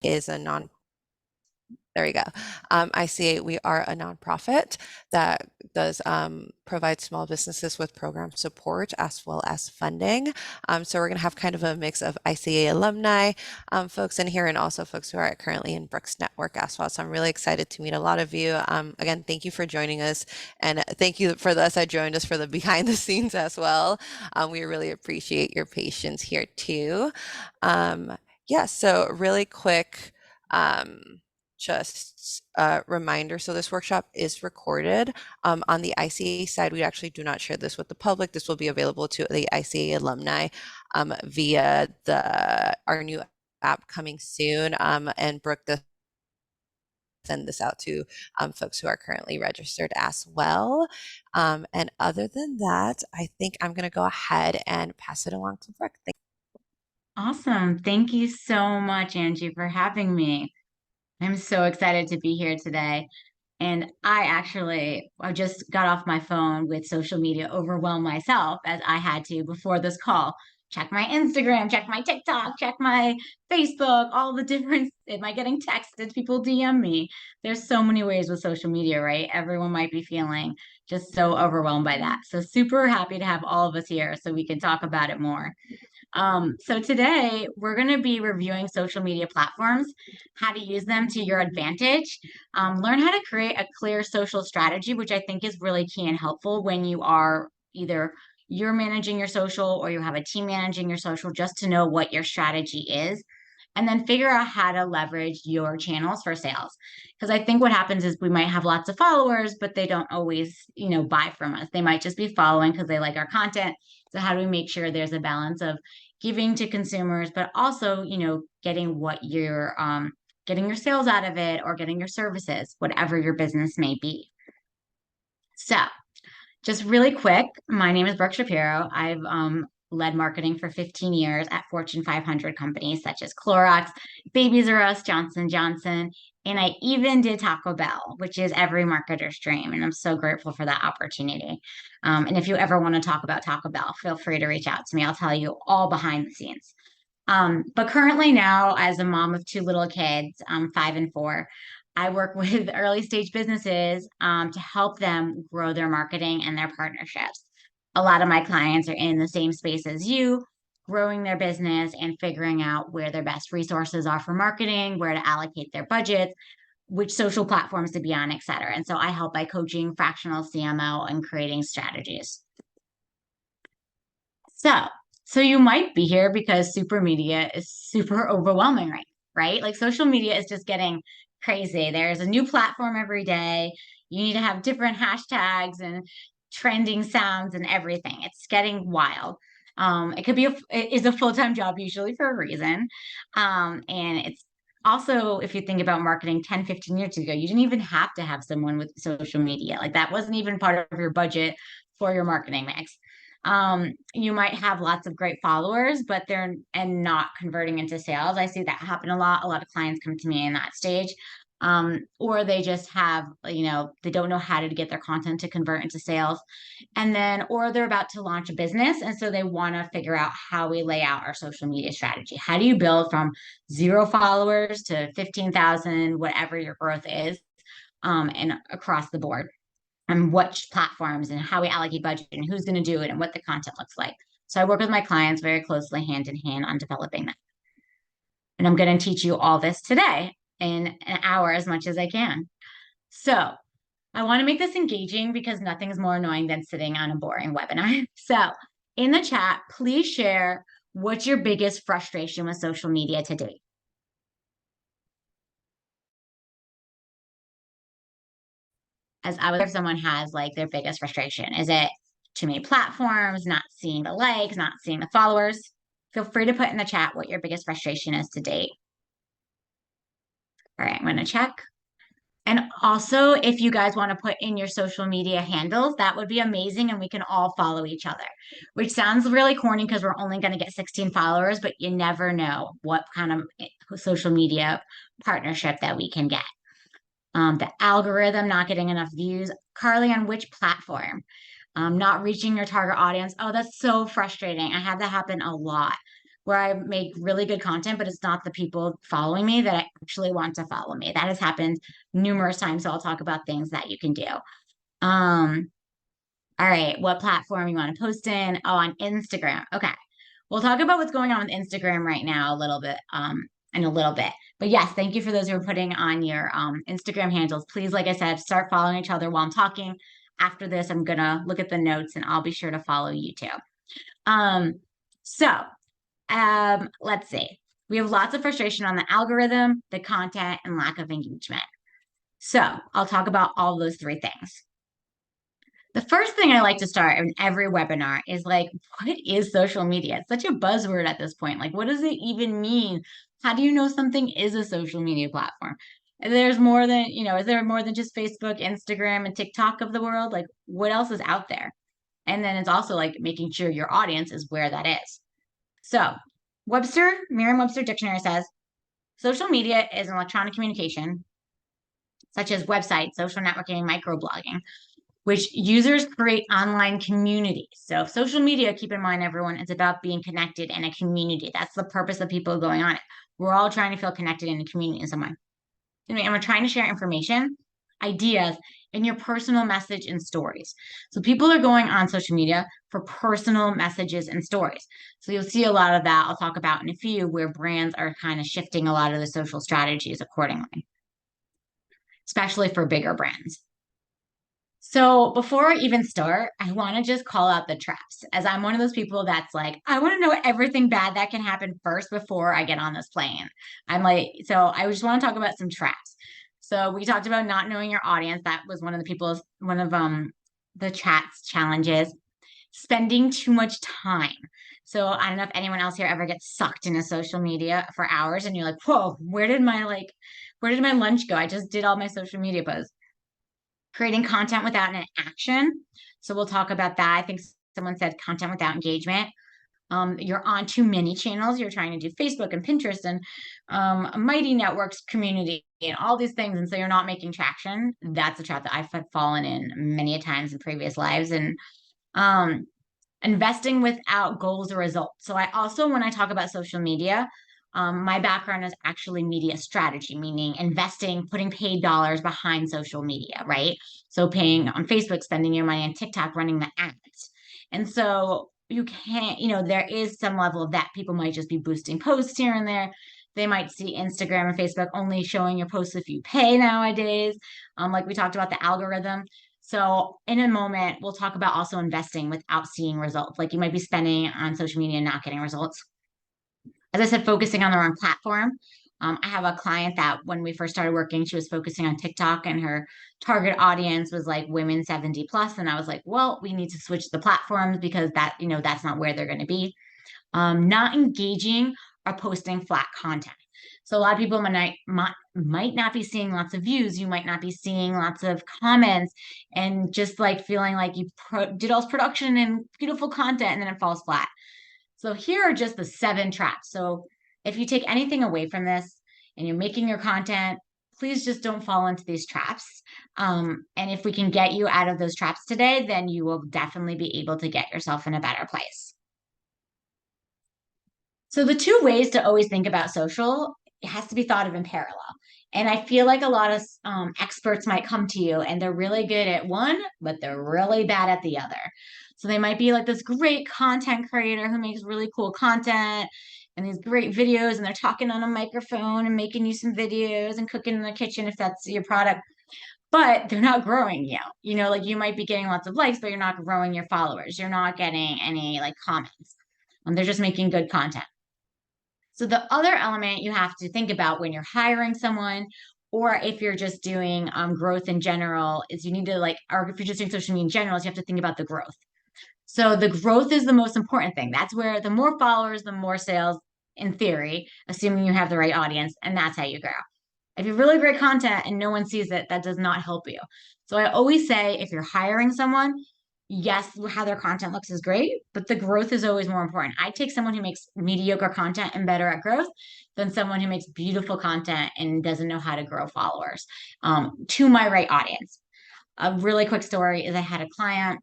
is a non there we go. ICA, we are a nonprofit that does provide small businesses with program support as well as funding. So we're going to have kind of a mix of ICA alumni folks in here and also folks who are currently in Brooks Network as well. So I'm really excited to meet a lot of you. Again, thank you for joining us, and thank you for those that joined us for the behind the scenes as well. We really appreciate your patience here too. Yeah, so really quick. Just a reminder, so this workshop is recorded. On the ICA side, we actually do not share this with the public. This will be available to the ICA alumni via our new app coming soon. And Brooke does send this out to folks who are currently registered as well. And other than that, I think I'm going to go ahead and pass it along to Brooke. Awesome. Thank you so much, Angie, for having me. I'm so excited to be here today. And I just got off my phone with social media overwhelmed myself as I had to before this call. Check my Instagram, check my TikTok, check my Facebook, all the different, am I getting texted? People DM me. There's so many ways with social media, right? Everyone might be feeling just so overwhelmed by that. So super happy to have all of us here so we can talk about it more. So today we're going to be reviewing social media platforms, how to use them to your advantage, learn how to create a clear social strategy, which I think is really key and helpful when you are either you're managing your social or you have a team managing your social, just to know what your strategy is. And then figure out how to leverage your channels for sales. Because I think what happens is we might have lots of followers, but they don't always, buy from us. They might just be following because they like our content. So how do we make sure there's a balance of giving to consumers, but also, getting what you're getting your sales out of it or getting your services, whatever your business may be. So just really quick, my name is Brooke Shapiro. I've led marketing for 15 years at Fortune 500 companies such as Clorox, Babies R Us, Johnson Johnson, and I even did Taco Bell, which is every marketer's dream. And I'm so grateful for that opportunity. And if you ever want to talk about Taco Bell, feel free to reach out to me. I'll tell you all behind the scenes. But currently now, as a mom of two little kids, 5 and 4, I work with early stage businesses to help them grow their marketing and their partnerships. A lot of my clients are in the same space as you, growing their business and figuring out where their best resources are for marketing, where to allocate their budgets, which social platforms to be on, et cetera. And so I help by coaching fractional CMO and creating strategies. So you might be here because super media is super overwhelming, right? Like social media is just getting crazy. There's a new platform every day. You need to have different hashtags and trending sounds and everything. It's getting wild. It is a full-time job usually for a reason. And it's also, if you think about marketing 10, 15 years ago, you didn't even have to have someone with social media. Like that wasn't even part of your budget for your marketing mix. You might have lots of great followers, but they're and not converting into sales. I see that happen a lot. A lot of clients come to me in that stage. Or they just have, they don't know how to get their content to convert into sales. Or they're about to launch a business. And so they want to figure out how we lay out our social media strategy. How do you build from 0 followers to 15,000, whatever your growth is, and across the board? And what platforms and how we allocate budget and who's going to do it and what the content looks like. So I work with my clients very closely, hand in hand, on developing that. And I'm going to teach you all this today in an hour as much as I can. So I want to make this engaging because nothing's more annoying than sitting on a boring webinar. So in the chat, please share what's your biggest frustration with social media to date. As I would, if someone has like their biggest frustration, is it too many platforms, not seeing the likes, not seeing the followers? Feel free to put in the chat what your biggest frustration is to date. All right, I'm going to check. And also, if you guys want to put in your social media handles, that would be amazing. And we can all follow each other, which sounds really corny because we're only going to get 16 followers, but you never know what kind of social media partnership that we can get. The algorithm not getting enough views. Carly, on which platform? Not reaching your target audience. Oh, that's so frustrating. I have that happen a lot. where I make really good content, but it's not the people following me that actually want to follow me. That has happened numerous times. So I'll talk about things that you can do. Um, all right, what platform you want to post in? Oh, on Instagram. Okay. We'll talk about what's going on with Instagram right now a little bit, in a little bit. But yes, thank you for those who are putting on your Instagram handles. Please, like I said, start following each other while I'm talking. After this, I'm gonna look at the notes and I'll be sure to follow you too. Um, so let's see. We have lots of frustration on the algorithm, the content, and lack of engagement. So I'll talk about all those three things. The first thing I like to start in every webinar is like, what is social media? It's such a buzzword at this point. Like, what does it even mean? How do you know something is a social media platform? And there's more than, is there more than just Facebook, Instagram, and TikTok of the world? Like, what else is out there? And then it's also like making sure your audience is where that is. So, Merriam-Webster Dictionary says, social media is an electronic communication, such as websites, social networking, microblogging, which users create online communities. So social media, keep in mind, everyone, it's about being connected in a community. That's the purpose of people going on it. We're all trying to feel connected in a community in some way. And we're trying to share information, ideas, and your personal message and stories. So people are going on social media for personal messages and stories. So you'll see a lot of that I'll talk about in a few where brands are kind of shifting a lot of the social strategies accordingly, especially for bigger brands. So before I even start, I want to just call out the traps, as I'm one of those people that's like, I want to know everything bad that can happen first before I get on this plane. I'm like, so I just want to talk about some traps. So we talked about not knowing your audience. That was one of the chat's challenges. Spending too much time. So I don't know if anyone else here ever gets sucked into social media for hours and you're like, whoa, where did my lunch go? I just did all my social media posts. Creating content without an action. So we'll talk about that. I think someone said content without engagement. You're on too many channels. You're trying to do Facebook and Pinterest and Mighty Networks community and all these things. And so you're not making traction. That's a trap that I've fallen in many a times in previous lives. And um, investing without goals or results. So I also, when I talk about social media, my background is actually media strategy, meaning investing, putting paid dollars behind social media, right? So paying on Facebook, spending your money on TikTok, running the ads. And so you can't, there is some level of that. People might just be boosting posts here and there. They might see Instagram and Facebook only showing your posts if you pay nowadays. Like we talked about the algorithm. So in a moment, we'll talk about also investing without seeing results. Like you might be spending on social media and not getting results. As I said, focusing on the wrong platform. I have a client that when we first started working, she was focusing on TikTok and her target audience was like women 70 plus. And I was like, well, we need to switch the platforms because that's not where they're going to be. Not engaging or posting flat content. So a lot of people might not be seeing lots of views. You might not be seeing lots of comments and just like feeling like you did all this production and beautiful content and then it falls flat. So here are just the 7 traps. So if you take anything away from this and you're making your content, please just don't fall into these traps. And if we can get you out of those traps today, then you will definitely be able to get yourself in a better place. So the 2 ways to always think about social, it has to be thought of in parallel. And I feel like a lot of experts might come to you and they're really good at one, but they're really bad at the other. So they might be like this great content creator who makes really cool content and these great videos, and they're talking on a microphone and making you some videos and cooking in the kitchen if that's your product, but they're not growing you. Like you might be getting lots of likes, but you're not growing your followers. You're not getting any like comments. They're just making good content. So the other element you have to think about when you're hiring someone, or if you're just doing growth in general, is you need to or if you're just doing social media in general, is you have to think about the growth. So the growth is the most important thing. That's where the more followers, the more sales in theory, assuming you have the right audience, and that's how you grow. If you have really great content and no one sees it, that does not help you. So I always say if you're hiring someone, yes, how their content looks is great, but the growth is always more important. I take someone who makes mediocre content and better at growth than someone who makes beautiful content and doesn't know how to grow followers to my right audience. A really quick story is I had a client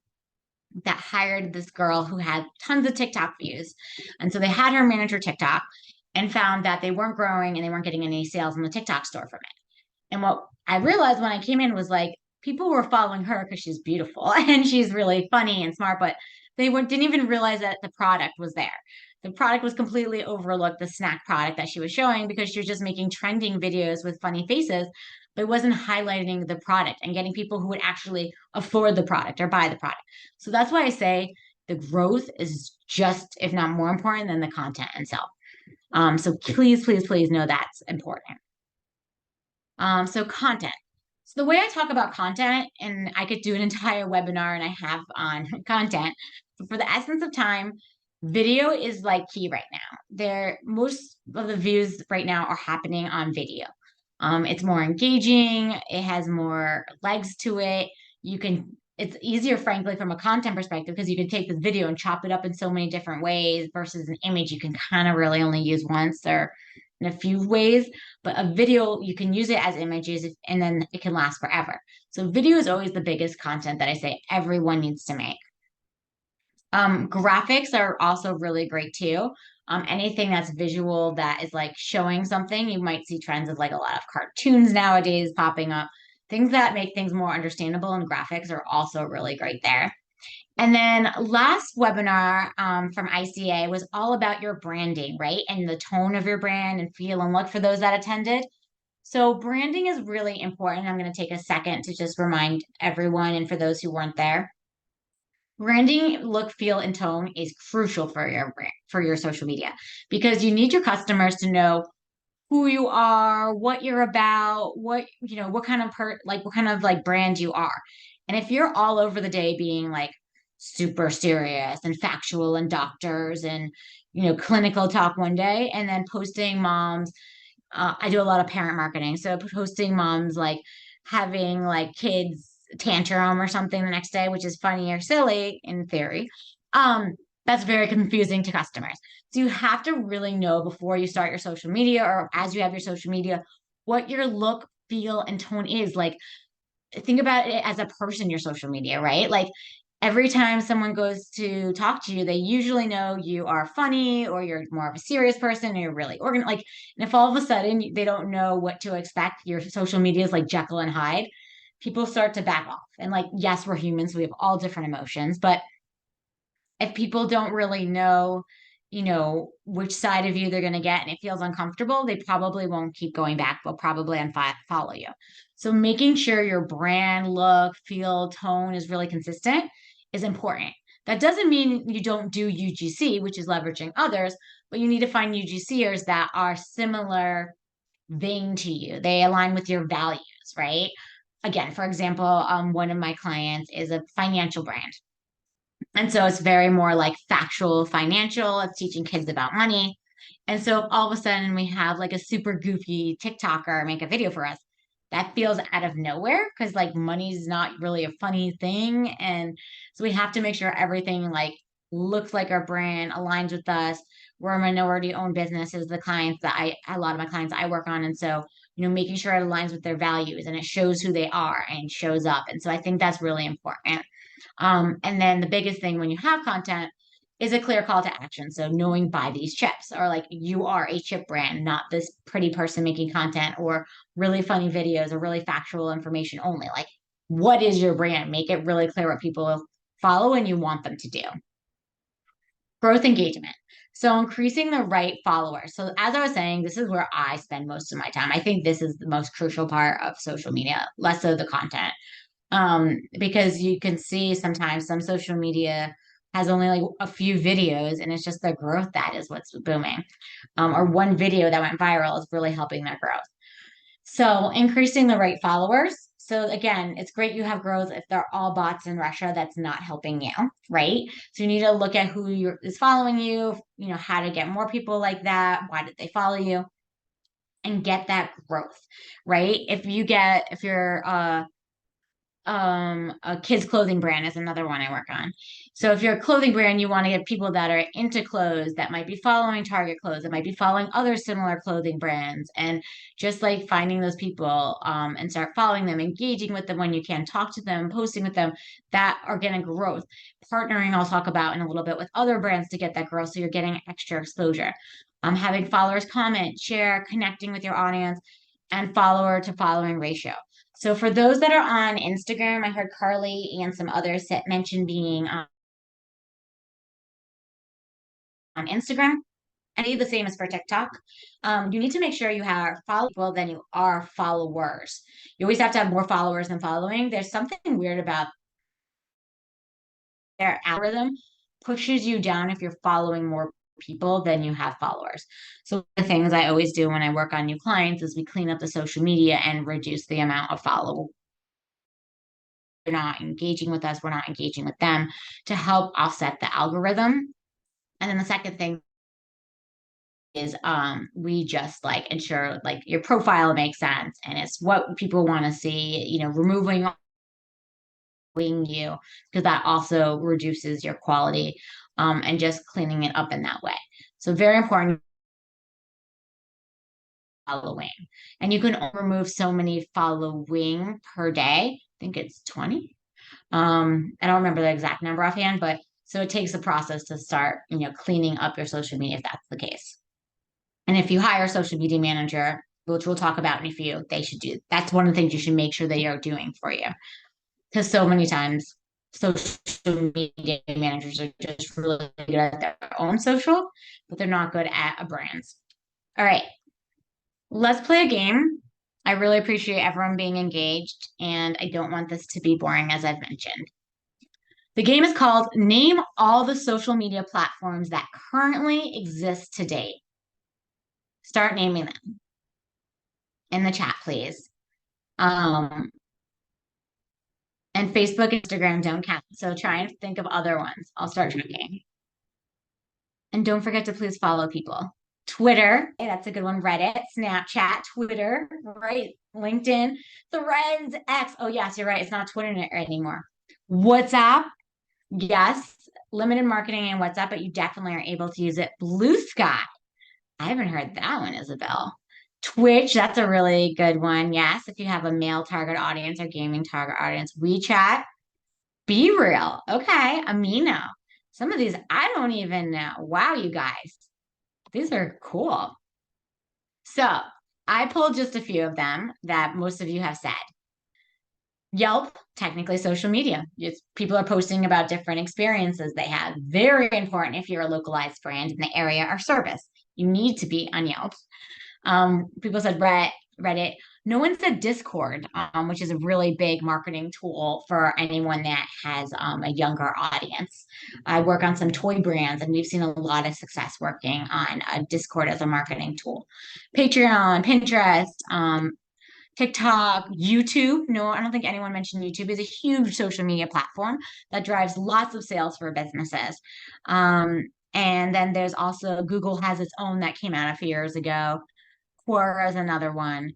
that hired this girl who had tons of TikTok views. And so they had her manage her TikTok and found that they weren't growing and they weren't getting any sales in the TikTok store from it. And what I realized when I came in was like people were following her because she's beautiful and she's really funny and smart, but didn't even realize that the product was there. The product was completely overlooked, the snack product that she was showing because she was just making trending videos with funny faces, but it wasn't highlighting the product and getting people who would actually afford the product or buy the product. So that's why I say the growth is just, if not more important than the content itself. So please, please, please know that's important. So content. So the way I talk about content, and I could do an entire webinar and I have on content, but for the essence of time, video is like key right now. Most of the views right now are happening on video. It's more engaging, it has more legs to it. It's easier, frankly, from a content perspective, because you can take this video and chop it up in so many different ways versus an image you can kind of really only use once or in a few ways. But a video, you can use it as images and then it can last forever. So video is always the biggest content that I say everyone needs to make. Graphics are also really great too. Anything that's visual that is like showing something, you might see trends of like a lot of cartoons nowadays popping up. Things that make things more understandable, and graphics are also really great there. And then last webinar from ICA was all about your branding, right? And the tone of your brand and feel and look for those that attended. So branding is really important. I'm going to take a second to just remind everyone and for those who weren't there. Branding, look, feel, and tone is crucial for your brand, for your social media, because you need your customers to know who you are, what you're about, what kind of what kind of like brand you are. And if you're all over the day being like super serious and factual and doctors and clinical talk one day and then posting moms, I do a lot of parent marketing. So posting moms like having like kids tantrum or something the next day, which is funny or silly in theory. That's very confusing to customers. So you have to really know before you start your social media or as you have your social media, what your look, feel, and tone is. Like, think about it as a person, your social media, right? Like every time someone goes to talk to you, they usually know you are funny or you're more of a serious person or you're really organized. Like, and if all of a sudden they don't know what to expect, your social media is like Jekyll and Hyde, people start to back off. And like, yes, we're humans, so we have all different emotions, but if people don't really know, which side of you they're going to get and it feels uncomfortable, they probably won't keep going back. They'll probably unfollow you. So making sure your brand, look, feel, tone is really consistent is important. That doesn't mean you don't do UGC, which is leveraging others, but you need to find UGCers that are similar vein to you. They align with your values, right? Again, for example, one of my clients is a financial brand. And so it's very more like factual financial. It's teaching kids about money. And so if all of a sudden we have like a super goofy TikToker make a video for us, that feels out of nowhere because like money's not really a funny thing. And so we have to make sure everything like looks like our brand, aligns with us. We're a minority owned business is the clients that a lot of my clients I work on. And so, making sure it aligns with their values and it shows who they are and shows up. And so I think that's really important. And then the biggest thing when you have content is a clear call to action. So knowing buy these chips or like you are a chip brand, not this pretty person making content or really funny videos or really factual information only. Like, what is your brand? Make it really clear what people follow and you want them to do. Growth engagement. So increasing the right followers. So as I was saying, this is where I spend most of my time. I think this is the most crucial part of social media, less so the content, because you can see sometimes some social media has only like a few videos and it's just the growth that is what's booming. Or one video that went viral is really helping their growth. So increasing the right followers. So again, it's great you have growth if they're all bots in Russia, that's not helping you, right? So you need to look at is following you, how to get more people like that, why did they follow you, and get that growth, right? If you're a kids clothing brand is another one I work on. So if you're a clothing brand, you want to get people that are into clothes, that might be following Target clothes, that might be following other similar clothing brands, and just like finding those people and start following them, engaging with them when you can, talk to them, posting with them, that organic growth. Partnering, I'll talk about in a little bit with other brands to get that growth, so you're getting extra exposure. Having followers comment, share, connecting with your audience, and follower to following ratio. So for those that are on Instagram, I heard Carly and some others mention being on Instagram. And the same as for TikTok. You need to make sure you have follow people than you are followers. You always have to have more followers than following. There's something weird about their algorithm pushes you down if you're following more people than you have followers. So the things I always do when I work on new clients is we clean up the social media and reduce the amount of followers. They're not engaging with us, we're not engaging with them, to help offset the algorithm. And then the second thing is we just like ensure like your profile makes sense and it's what people want to see, removing you, because that also reduces your quality, and just cleaning it up in that way. So very important following. And you can remove so many following per day. I think it's 20. I don't remember the exact number offhand, but so it takes a process to start, cleaning up your social media if that's the case. And if you hire a social media manager, which we'll talk about in a few, they should do. That's one of the things you should make sure they are doing for you. Because so many times social media managers are just really good at their own social, but they're not good at a brand's. All right, let's play a game. I really appreciate everyone being engaged, and I don't want this to be boring, as I've mentioned. The game is called Name All the Social Media Platforms That Currently Exist Today. Start naming them in the chat, please. Um, and Facebook and Instagram don't count. So try and think of other ones. I'll start tracking. And don't forget to please follow people. Twitter, hey, that's a good one. Reddit, Snapchat, Twitter, right? LinkedIn, Threads, X. Oh, yes, you're right. It's not Twitter anymore. WhatsApp, yes, limited marketing in WhatsApp, but you definitely are able to use it. Blue Sky, I haven't heard that one, Isabel. Twitch, that's a really good one. Yes, if you have a male target audience or gaming target audience. WeChat, Be Real. Okay, Amino. Some of these I don't even know. Wow, you guys, these are cool. So I pulled just a few of them that most of you have said. Yelp, technically social media. People are posting about different experiences they had. Very important if you're a localized brand in the area or service. You need to be on Yelp. People said Reddit. No one said Discord, which is a really big marketing tool for anyone that has a younger audience. I work on some toy brands, and we've seen a lot of success working on Discord as a marketing tool. Patreon, Pinterest, TikTok, YouTube. No, I don't think anyone mentioned YouTube. Is a huge social media platform that drives lots of sales for businesses. And then there's also Google has its own that came out a few years ago. Quora is another one.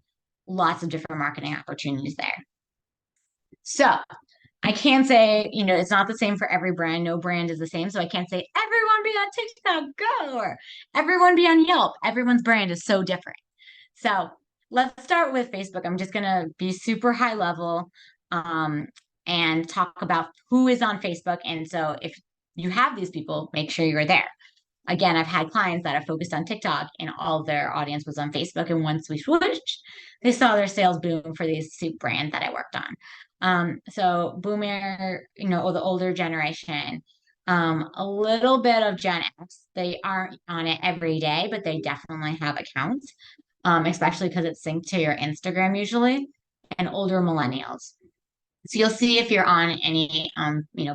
Lots of different marketing opportunities there. So I can't say, it's not the same for every brand. No brand is the same. So I can't say everyone be on TikTok, go, or everyone be on Yelp. Everyone's brand is so different. So let's start with Facebook. I'm just going to be super high level, and talk about who is on Facebook. And so if you have these people, make sure you're there. Again, I've had clients that have focused on TikTok and all their audience was on Facebook. And once we switched, they saw their sales boom for these soup brands that I worked on. So boomer, or the older generation, a little bit of Gen X. They aren't on it every day, but they definitely have accounts, especially because it's synced to your Instagram usually, and older millennials. So you'll see if you're on any,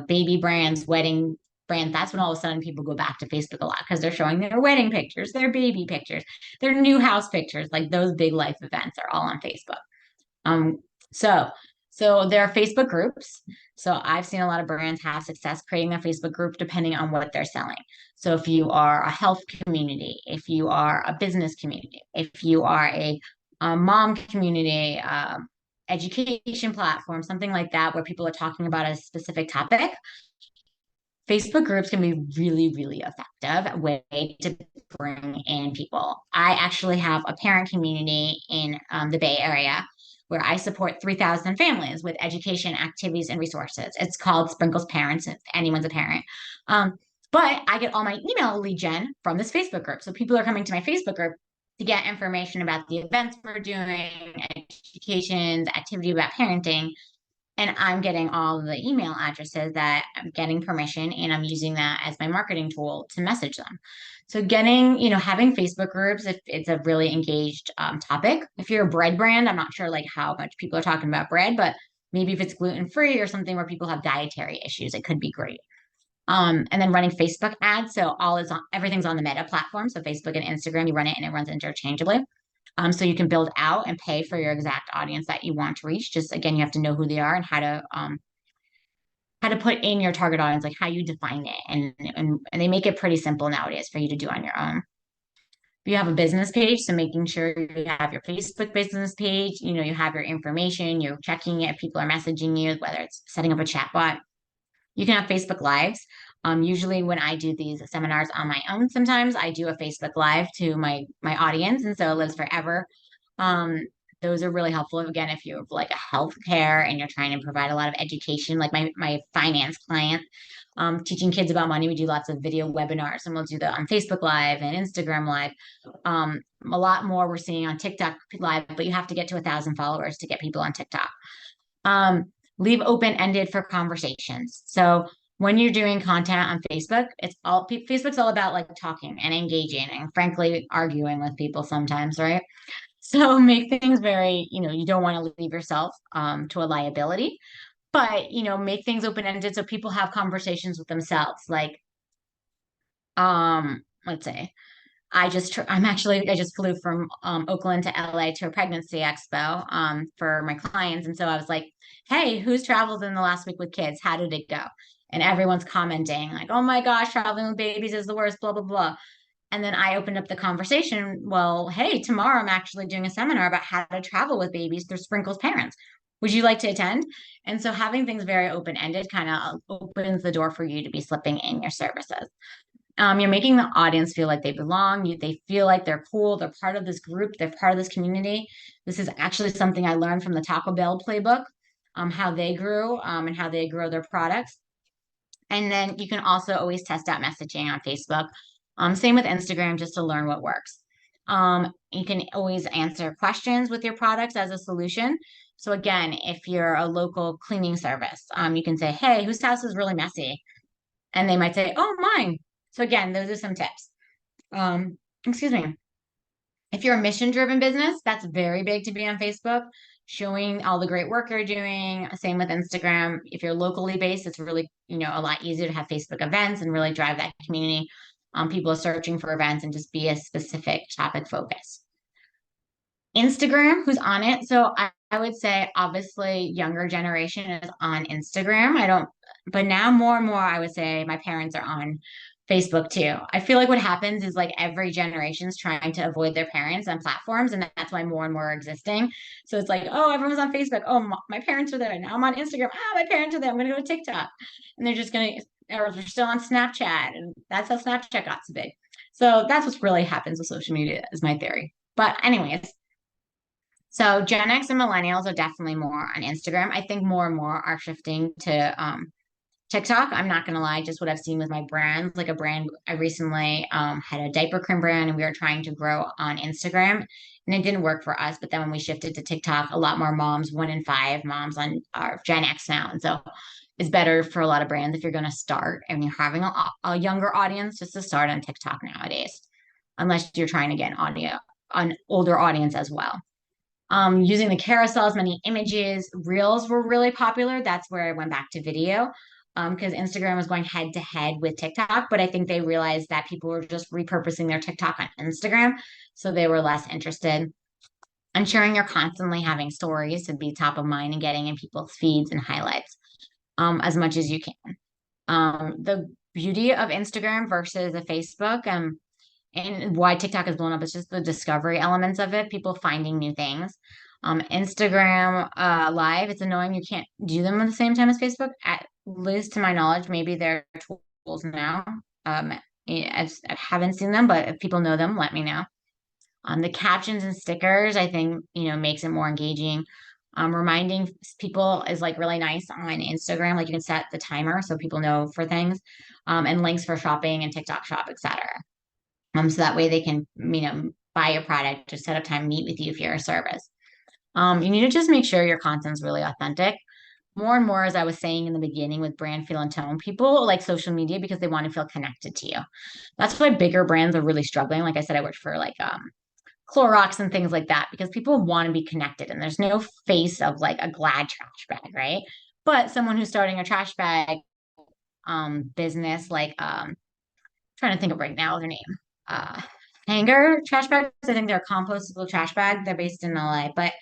baby brands, wedding brands, that's when all of a sudden people go back to Facebook a lot because they're showing their wedding pictures, their baby pictures, their new house pictures, like those big life events are all on Facebook. Um, so so there are Facebook groups. So I've seen a lot of brands have success creating a Facebook group depending on what they're selling. So if you are a health community, if you are a business community, if you are a mom community, education platform, something like that, where people are talking about a specific topic, Facebook groups can be really, really effective way to bring in people. I actually have a parent community in the Bay Area where I support 3,000 families with education, activities, and resources. It's called Sprinkles Parents, if anyone's a parent. Um, but I get all my email lead gen from this Facebook group. So people are coming to my Facebook group to get information about the events we're doing, educations, activity about parenting, and I'm getting all the email addresses that I'm getting permission, and I'm using that as my marketing tool to message them. So having Facebook groups, if it's a really engaged topic. If you're a bread brand, I'm not sure like how much people are talking about bread, but maybe if it's gluten free or something where people have dietary issues, it could be great. And then running Facebook ads. So everything's on the Meta platform. So Facebook and Instagram, you run it and it runs interchangeably. So you can build out and pay for your exact audience that you want to reach. Just again, you have to know who they are and how to put in your target audience, like how you define it, and they make it pretty simple nowadays for you to do on your own. If you have a business page, so making sure you have your Facebook business page, you have your information, you're checking it, people are messaging you, whether it's setting up a chatbot. You can have Facebook Lives. Usually when I do these seminars on my own, sometimes I do a Facebook Live to my audience, and so it lives forever. Um, those are really helpful. Again, if you have like a healthcare and you're trying to provide a lot of education, like my finance client, teaching kids about money, we do lots of video webinars, and we'll do that on Facebook Live and Instagram Live. A lot more we're seeing on TikTok Live, but you have to get to 1,000 followers to get people on TikTok. Leave open-ended for conversations. So when you're doing content on Facebook, Facebook's all about like talking and engaging and frankly arguing with people sometimes, right? So make things very, you don't want to leave yourself to a liability, but make things open-ended so people have conversations with themselves. Like, let's say I just flew from Oakland to LA to a pregnancy expo for my clients. And so I was like, hey, who's traveled in the last week with kids? How did it go? And everyone's commenting like, oh my gosh, traveling with babies is the worst, blah, blah, blah. And then I opened up the conversation. Well, hey, tomorrow I'm actually doing a seminar about how to travel with babies through Sprinkles Parents. Would you like to attend? And so having things very open-ended kind of opens the door for you to be slipping in your services. You're making the audience feel like they belong. They feel like they're cool. They're part of this group. They're part of this community. This is actually something I learned from the Taco Bell playbook, how they grew and how they grow their products. And then you can also always test out messaging on Facebook. Same with Instagram, just to learn what works. You can always answer questions with your products as a solution. So again, if you're a local cleaning service, you can say, hey, whose house is really messy? And they might say, oh, mine. So again, those are some tips. Excuse me. If you're a mission-driven business, that's very big to be on Facebook, showing all the great work you're doing. Same with Instagram. If you're locally based, it's really, a lot easier to have Facebook events and really drive that community. People are searching for events and just be a specific topic focus. Instagram, who's on it? So I would say obviously younger generation is on Instagram. But now more and more, I would say my parents are on Facebook too. I feel like what happens is like every generation is trying to avoid their parents on platforms, and that's why more and more are existing. So it's like, oh, everyone's on Facebook. Oh, my parents are there. Now I'm on Instagram. Ah, my parents are there. I'm going to go to TikTok. And they're just going to, or they're still on Snapchat. And that's how Snapchat got so big. So that's what really happens with social media, is my theory. But, anyways, so Gen X and millennials are definitely more on Instagram. I think more and more are shifting to TikTok. I'm not gonna lie, just what I've seen with my brands, like a brand I recently had a diaper cream brand and we were trying to grow on Instagram and it didn't work for us. But then when we shifted to TikTok, a lot more moms, 1 in 5 moms on are Gen X now. And so it's better for a lot of brands if you're gonna start and you're having a younger audience just to start on TikTok nowadays, unless you're trying to get an older audience as well. Using the carousels, many images, reels were really popular. That's where I went back to video because Instagram was going head to head with TikTok. But I think they realized that people were just repurposing their TikTok on Instagram. So they were less interested. Ensuring you're constantly having stories to be top of mind and getting in people's feeds and highlights as much as you can. The beauty of Instagram versus a Facebook and why TikTok has blown up is just the discovery elements of it, people finding new things. Instagram Live, it's annoying you can't do them at the same time as Facebook. At least to my knowledge, maybe there are tools now. I haven't seen them, but if people know them, let me know. The captions and stickers, I think, makes it more engaging. Reminding people is like really nice on Instagram. Like you can set the timer so people know for things, and links for shopping and TikTok shop, etc. So that way they can, buy your product, just set up time, meet with you if you're a service. You need to just make sure your content's really authentic. More and more, as I was saying in the beginning with brand feel and tone, people like social media because they want to feel connected to you. That's why bigger brands are really struggling. Like I said, I worked for like Clorox and things like that because people want to be connected and there's no face of like a Glad trash bag, right? But someone who's starting a trash bag business like trying to think of right now their name. Uh Hanger trash bags. I think they're a compostable trash bag. They're based in LA, but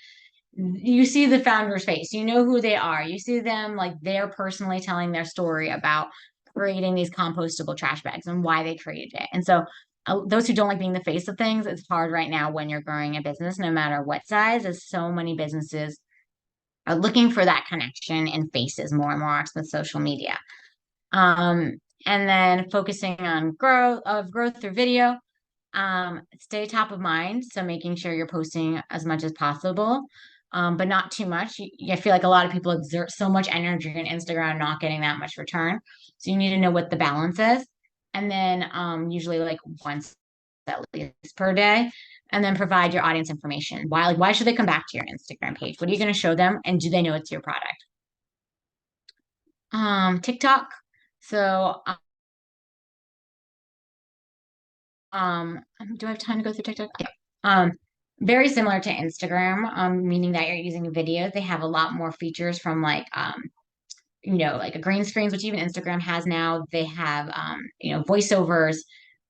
you see the founder's face, you know who they are, you see them like they're personally telling their story about creating these compostable trash bags and why they created it. And so those who don't like being the face of things, it's hard right now when you're growing a business no matter what size, as so many businesses are looking for that connection and faces more and more with social media. um, and then focusing on growth through video. Stay top of mind. So making sure you're posting as much as possible, but not too much. I feel like a lot of people exert so much energy on Instagram, not getting that much return. So you need to know what the balance is. And then usually like once at least per day. And then provide your audience information. Why should they come back to your Instagram page? What are you going to show them? And do they know it's your product? TikTok. So Um, do I have time to go through TikTok? Yeah. Um, Very similar to Instagram, meaning that you're using videos. They have a lot more features from like like a green screens, which even Instagram has now. They have voiceovers.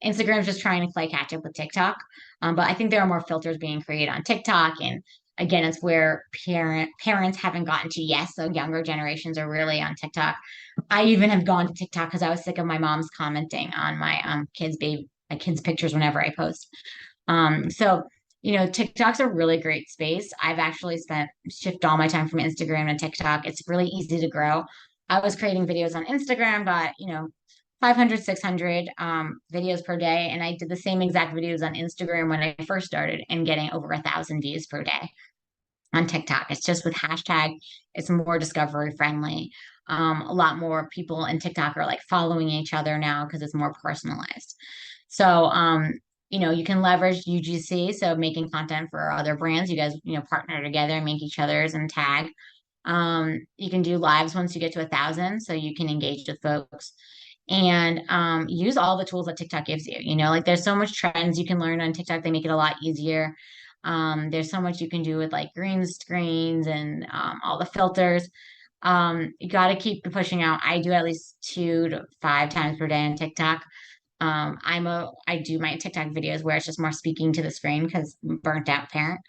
Instagram's just trying to play catch up with TikTok. But I think there are more filters being created on TikTok. And again, it's where parents haven't gotten to yet. So younger generations are really on TikTok. I even have gone to TikTok because I was sick of my mom's commenting on my kids' pictures whenever I post. So TikTok's a really great space. I've actually shift all my time from Instagram to TikTok. It's really easy to grow. I was creating videos on Instagram, got 500, 600 videos per day, and I did the same exact videos on Instagram when I first started and getting over 1,000 views per day. On TikTok, it's just with hashtag, it's more discovery friendly. A lot more people in TikTok are like following each other now because it's more personalized. So, you can leverage UGC, so making content for other brands. You guys, partner together and make each other's and tag. You can do lives once you get to 1,000, so you can engage with folks and use all the tools that TikTok gives you. Like there's so much trends you can learn on TikTok. They make it a lot easier. There's so much you can do with like green screens and all the filters. You got to keep pushing out. I do at least 2 to 5 times per day on TikTok. I do my TikTok videos where it's just more speaking to the screen because burnt out parent.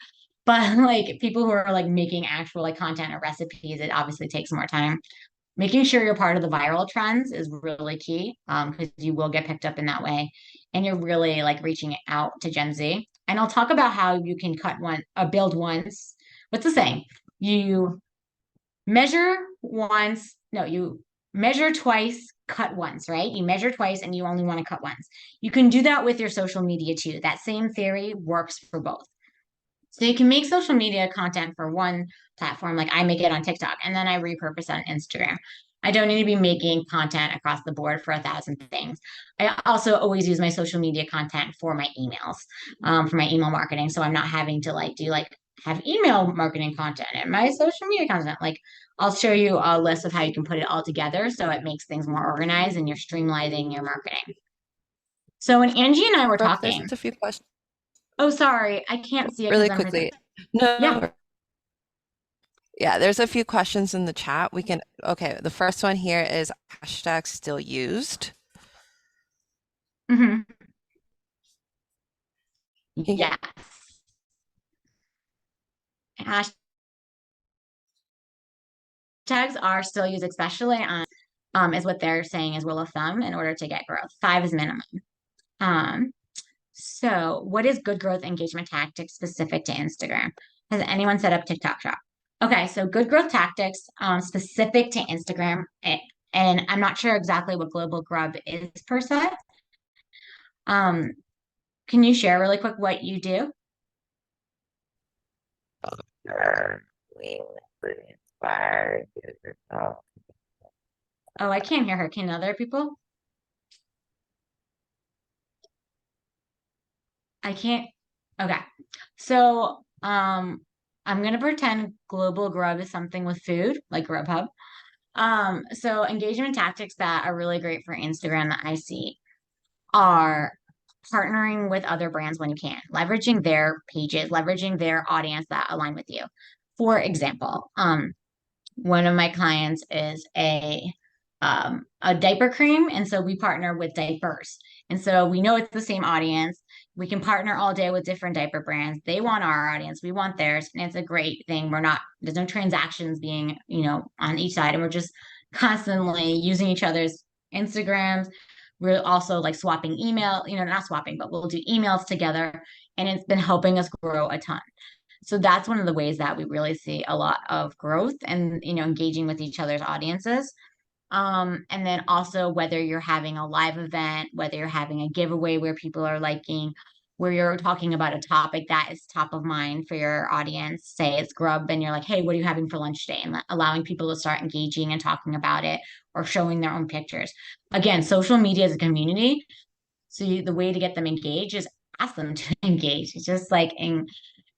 But like people who are like making actual like content or recipes, it obviously takes more time. Making sure you're part of the viral trends is really key because you will get picked up in that way, and you're really like reaching out to Gen Z. And I'll talk about how you can build once. What's the saying? You measure once. No, you measure twice, cut once, right? You measure twice and you only want to cut once. You can do that with your social media too. That same theory works for both. So you can make social media content for one platform, like I make it on TikTok, and then I repurpose it on Instagram. I don't need to be making content across the board for 1,000 things. I also always use my social media content for my emails, for my email marketing. So I'm not having to have email marketing content and my social media content. Like I'll show you a list of how you can put it all together so it makes things more organized and you're streamlining your marketing. So when Angie and I were Brooke, there's talking, a few questions oh, sorry, I can't see it because really I'm presenting. quickly. No, Yeah. no, yeah, there's a few questions in the chat. Okay, the first one here is hashtag still used. Hmm. Can you- Yes. Hashtags are still used, especially on, is what they're saying is rule of thumb in order to get growth. 5 is minimum. So what is good growth engagement tactics specific to Instagram? Has anyone set up TikTok shop? Okay, so good growth tactics, specific to Instagram. And I'm not sure exactly what Global Grub is per se. Um, can you share really quick what you do? Sure. We would inspire yourself. Oh, I can't hear her. Can other people? I can't. Okay. So, I'm gonna pretend Global Grub is something with food, like Grubhub. So engagement tactics that are really great for Instagram that I see are partnering with other brands when you can, leveraging their pages, leveraging their audience that align with you. For example, one of my clients is a diaper cream, and so we partner with diapers. And so we know it's the same audience. We can partner all day with different diaper brands. They want our audience, we want theirs, and it's a great thing. We're not There's no transactions being, on each side, and we're just constantly using each other's Instagrams. We're also like swapping email, not swapping, but we'll do emails together, and it's been helping us grow a ton. So that's one of the ways that we really see a lot of growth and, engaging with each other's audiences. And then also whether you're having a live event, whether you're having a giveaway where people are liking, where you're talking about a topic that is top of mind for your audience, say it's grub, and you're like, hey, what are you having for lunch today? And allowing people to start engaging and talking about it or showing their own pictures. Again, social media is a community. So the way to get them engaged is ask them to engage. It's just like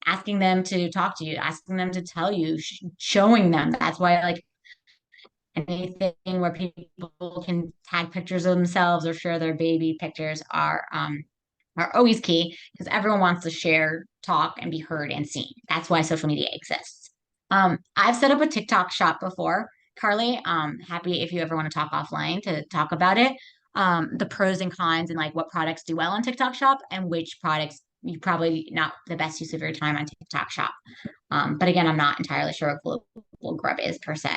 asking them to talk to you, asking them to tell you, showing them. That's why like anything where people can tag pictures of themselves or share their baby pictures are always key because everyone wants to share, talk, and be heard and seen. That's why social media exists. I've set up a TikTok shop before, Carly. Happy if you ever want to talk offline to talk about it. The pros and cons and like what products do well on TikTok shop and which products you probably not the best use of your time on TikTok shop. But again, I'm not entirely sure what Global Grub is per se.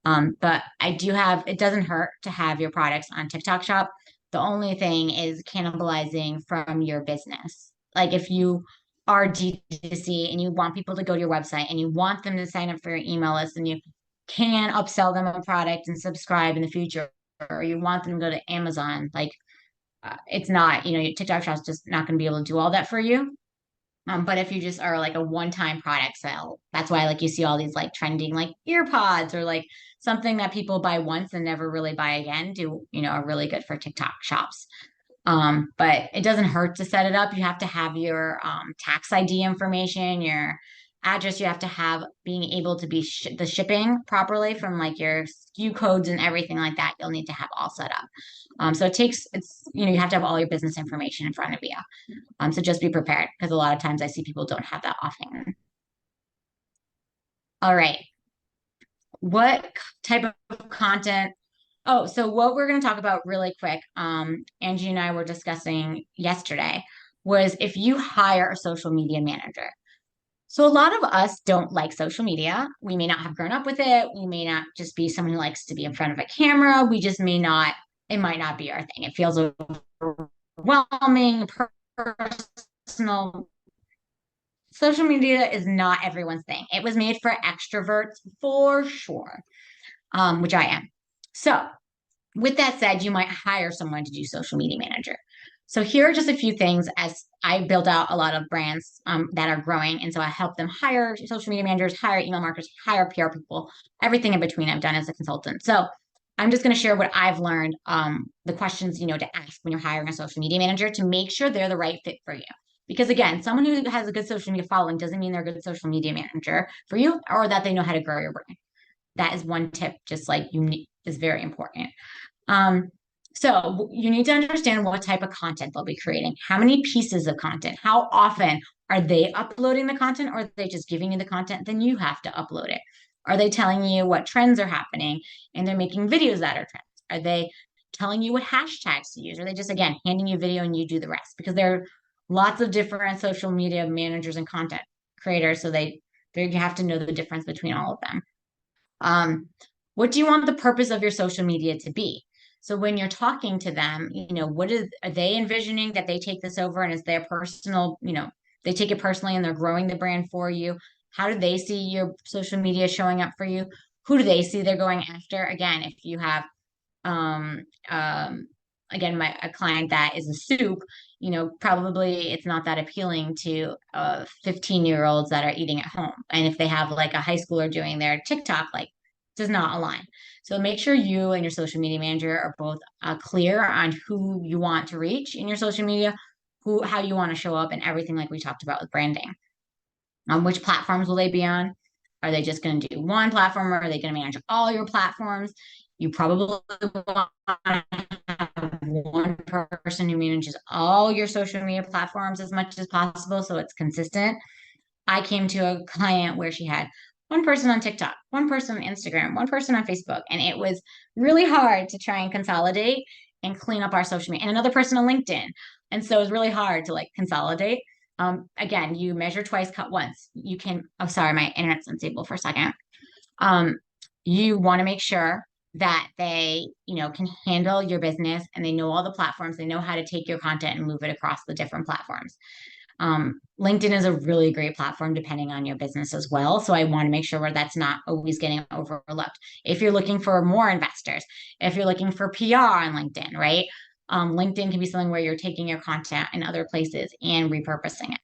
But it doesn't hurt to have your products on TikTok shop. The only thing is cannibalizing from your business. Like if you are D2C and you want people to go to your website and you want them to sign up for your email list and you can upsell them a product and subscribe in the future, or you want them to go to Amazon, like it's not, your TikTok shop's just not going to be able to do all that for you. But if you just are like a one-time product sale, that's why like you see all these like trending like ear pods or like something that people buy once and never really buy again are really good for TikTok shops. But it doesn't hurt to set it up. You have to have your tax ID information, your address. You have to have being able to be the shipping properly from like your SKU codes and everything like that. You'll need to have all set up. So you have to have all your business information in front of you. So just be prepared because a lot of times I see people don't have that offhand. All right. What type of content? Oh, so what we're going to talk about really quick, Angie and I were discussing yesterday, was if you hire a social media manager. So a lot of us don't like social media. We may not have grown up with it. We may not just be someone who likes to be in front of a camera. We just may not, it might not be our thing. It feels overwhelming, personal. Social media is not everyone's thing. It was made for extroverts for sure, which I am. So, with that said, you might hire someone to do social media manager. So, here are just a few things as I build out a lot of brands that are growing. And so, I help them hire social media managers, hire email marketers, hire PR people, everything in between I've done as a consultant. So, I'm just going to share what I've learned, the questions, to ask when you're hiring a social media manager to make sure they're the right fit for you. Because again, someone who has a good social media following doesn't mean they're a good social media manager for you or that they know how to grow your brand. That is one tip, just like unique is very important. Um, so you need to understand what type of content they'll be creating, how many pieces of content, how often are they uploading the content, or are they just giving you the content, then you have to upload it. Are they telling you what trends are happening and they're making videos that are trends? Are they telling you what hashtags to use? Or are they just, again, handing you video and you do the rest? Because there are lots of different social media managers and content creators. So you have to know the difference between all of them. What do you want the purpose of your social media to be? So when you're talking to them, are they envisioning that they take this over and it's their personal, they take it personally and they're growing the brand for you? How do they see your social media showing up for you? Who do they see they're going after? Again, if you have um, um, again, a client that is a soup, probably it's not that appealing to 15-year-olds that are eating at home. And if they have like a high schooler doing their TikTok, like does not align. So make sure you and your social media manager are both clear on who you want to reach in your social media, how you want to show up, and everything like we talked about with branding. Which platforms will they be on? Are they just going to do one platform, or are they going to manage all your platforms? You probably want to have one person who manages all your social media platforms as much as possible so it's consistent. I came to a client where she had one person on TikTok, one person on Instagram, one person on Facebook, and it was really hard to try and consolidate and clean up our social media, and another person on LinkedIn. And so it was really hard to like consolidate. Again, you measure twice, cut once. You can, oh, sorry, my internet's unstable for a second. Um, you want to make sure that they, can handle your business and they know all the platforms. They know how to take your content and move it across the different platforms. LinkedIn is a really great platform depending on your business as well. So I want to make sure where that's not always getting overlooked. If you're looking for more investors, if you're looking for PR on LinkedIn, right? LinkedIn can be something where you're taking your content in other places and repurposing it.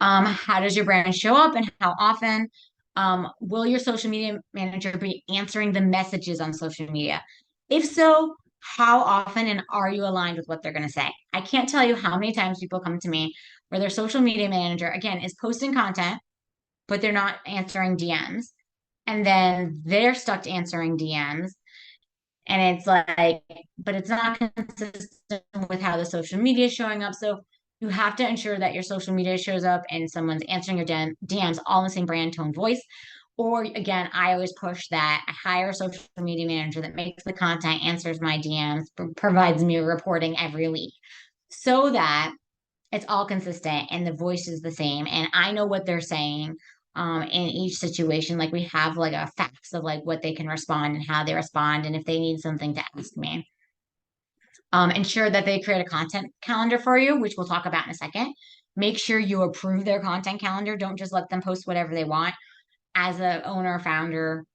How does your brand show up and how often? Will your social media manager be answering the messages on social media? If so, how often and are you aligned with what they're going to say? I can't tell you how many times people come to me where their social media manager, again, is posting content, but they're not answering DMs. And then they're stuck to answering DMs. And it's like, but it's not consistent with how the social media is showing up. So you have to ensure that your social media shows up and someone's answering your DMs all in the same brand, tone, voice. Or again, I always push that I hire a social media manager that makes the content, answers my DMs, provides me reporting every week so that it's all consistent and the voice is the same. And I know what they're saying in each situation. Like we have like a facts of like what they can respond and how they respond. And if they need something to ask me, ensure that they create a content calendar for you, which we'll talk about in a second. Make sure you approve their content calendar. Don't just let them post whatever they want. As a owner, founder,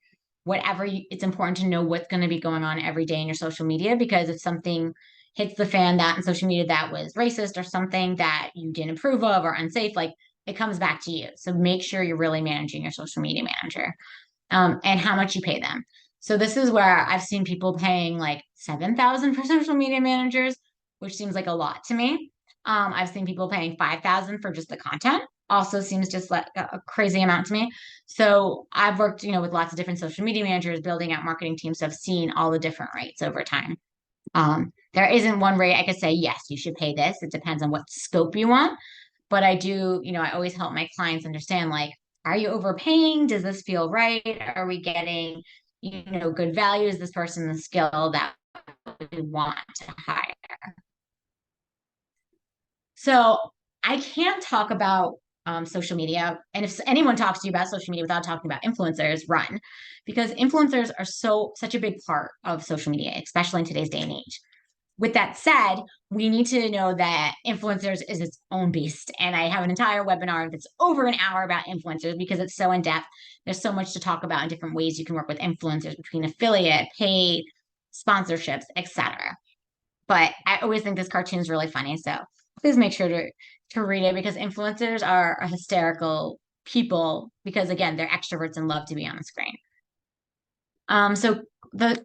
whatever it's important to know what's going to be going on every day in your social media, because if something hits the fan that in social media that was racist or something that you didn't approve of or unsafe, like it comes back to you. So make sure you're really managing your social media manager, and how much you pay them. So this is where I've seen people paying like 7,000 for social media managers, which seems like a lot to me. I've seen people paying 5,000 for just the content. Also seems just like a crazy amount to me. So I've worked, with lots of different social media managers, building out marketing teams. So I've seen all the different rates over time. There isn't one rate I could say, yes, you should pay this. It depends on what scope you want. But I do, I always help my clients understand, like, are you overpaying? Does this feel right? Are we getting, good value? Is this person the skill that we want to hire? So I can't talk about social media. And if anyone talks to you about social media without talking about influencers, run, because influencers are such a big part of social media, especially in today's day and age. With that said, we need to know that influencers is its own beast. And I have an entire webinar that's over an hour about influencers because it's so in depth. There's so much to talk about in different ways you can work with influencers between affiliate, paid, sponsorships, etc. But I always think this cartoon is really funny. So please make sure to read it, because influencers are a hysterical people because again, they're extroverts and love to be on the screen. So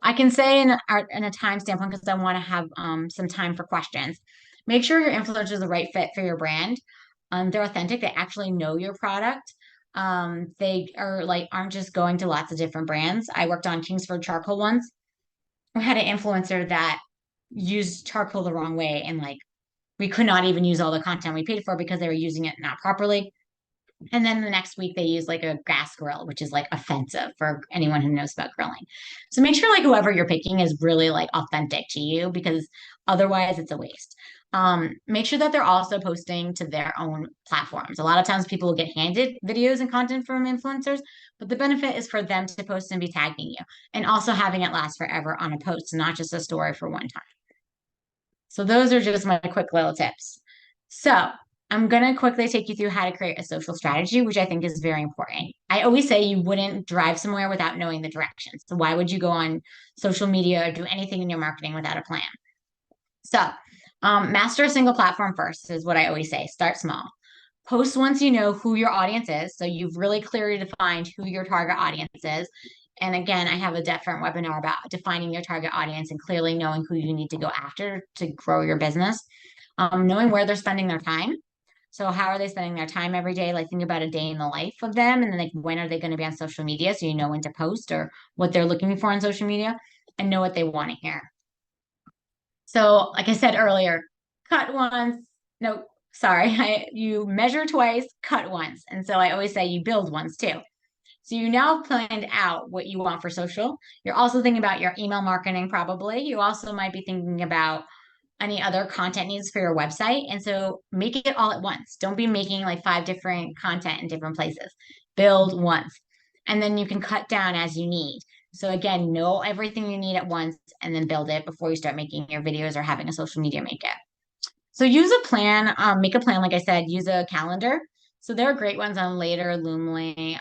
I can say in a time standpoint, because I want to have some time for questions. Make sure your influencer is the right fit for your brand. They're authentic. They actually know your product. They aren't just going to lots of different brands. I worked on Kingsford charcoal once. We had an influencer that used charcoal the wrong way, and like we could not even use all the content we paid for because they were using it not properly. And then the next week they use like a gas grill, which is like offensive for anyone who knows about grilling. So make sure like whoever you're picking is really like authentic to you, because otherwise it's a waste. Make sure that they're also posting to their own platforms. A lot of times people will get handed videos and content from influencers, but the benefit is for them to post and be tagging you, and also having it last forever on a post, not just a story for one time. So those are just my quick little tips. So I'm going to quickly take you through how to create a social strategy, which I think is very important. I always say you wouldn't drive somewhere without knowing the directions. So why would you go on social media or do anything in your marketing without a plan? So, master a single platform first is what I always say. Start small. Post once you know who your audience is. So you've really clearly defined who your target audience is. And again, I have a different webinar about defining your target audience and clearly knowing who you need to go after to grow your business. Knowing where they're spending their time. So how are they spending their time every day? Like think about a day in the life of them, and then like when are they going to be on social media? So you know when to post or what they're looking for on social media, and know what they want to hear. So, like I said earlier, cut once. No, sorry, you measure twice, cut once. And so I always say you build once too. So you now planned out what you want for social. You're also thinking about your email marketing, probably. You also might be thinking about any other content needs for your website. And so make it all at once. Don't be making like 5 different content in different places. Build once. And then you can cut down as you need. So again, know everything you need at once and then build it before you start making your videos or having a social media make it. So use a plan, make a plan, like I said, use a calendar. So there are great ones on Later, Loomly.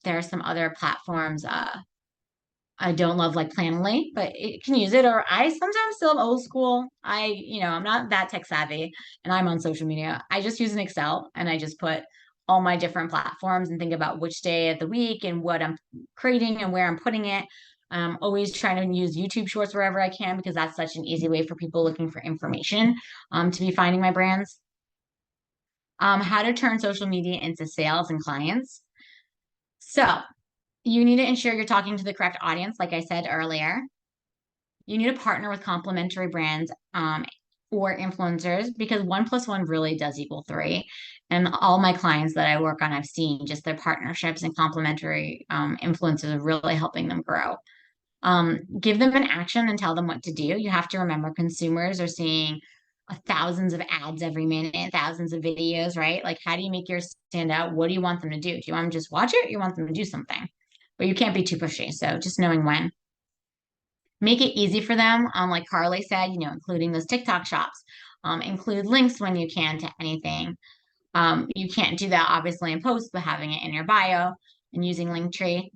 There are some other platforms. I don't love like Planoly, but it can use it. Or I sometimes still am old school. I'm not that tech savvy and I'm on social media. I just use an Excel and I just put all my different platforms and think about which day of the week and what I'm creating and where I'm putting it. Always trying to use YouTube Shorts wherever I can because that's such an easy way for people looking for information to be finding my brands. How to turn social media into sales and clients. So you need to ensure you're talking to the correct audience, like I said earlier. You need to partner with complementary brands or influencers because 1 plus 1 really does equal 3. And all my clients that I work on, I've seen just their partnerships and complementary influencers are really helping them grow. Give them an action and tell them what to do. You have to remember consumers are seeing thousands of ads every minute, thousands of videos, right? Like, how do you make yours stand out? What do you want them to do? Do you want them to just watch it? Or you want them to do something? But you can't be too pushy. So just knowing when. Make it easy for them. Like Carly said, including those TikTok shops. Include links when you can to anything. You can't do that obviously in posts, but having it in your bio and using Linktree.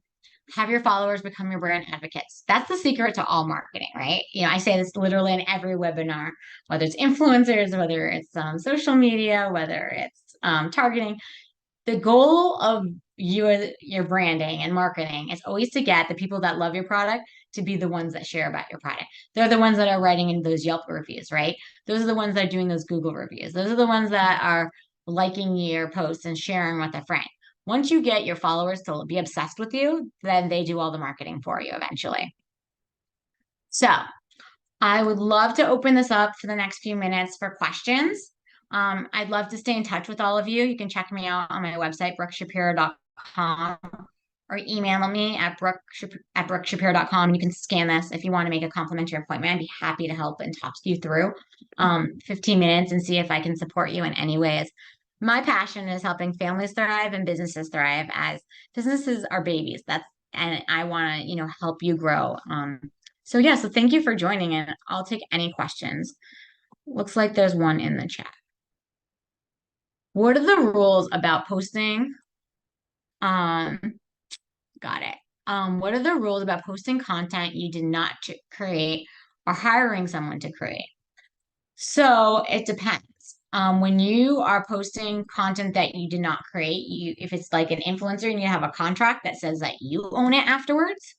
Have your followers become your brand advocates. That's the secret to all marketing, right? I say this literally in every webinar, whether it's influencers, whether it's social media, whether it's targeting. The goal of your branding and marketing is always to get the people that love your product to be the ones that share about your product. They're the ones that are writing in those Yelp reviews, right? Those are the ones that are doing those Google reviews. Those are the ones that are liking your posts and sharing with a friend. Once you get your followers to be obsessed with you, then they do all the marketing for you eventually. So I would love to open this up for the next few minutes for questions. I'd love to stay in touch with all of you. You can check me out on my website, brookeshapiro.com, or email me at brookeshapiro.com. You can scan this if you want to make a complimentary appointment. I'd be happy to help and talk you through 15 minutes and see if I can support you in any ways. My passion is helping families thrive and businesses thrive as businesses are babies. And I want to, help you grow. So thank you for joining and I'll take any questions. Looks like there's one in the chat. What are the rules about posting? Got it. What are the rules about posting content you did not create or hiring someone to create? So it depends. When you are posting content that you did not create, if it's like an influencer and you have a contract that says that you own it afterwards,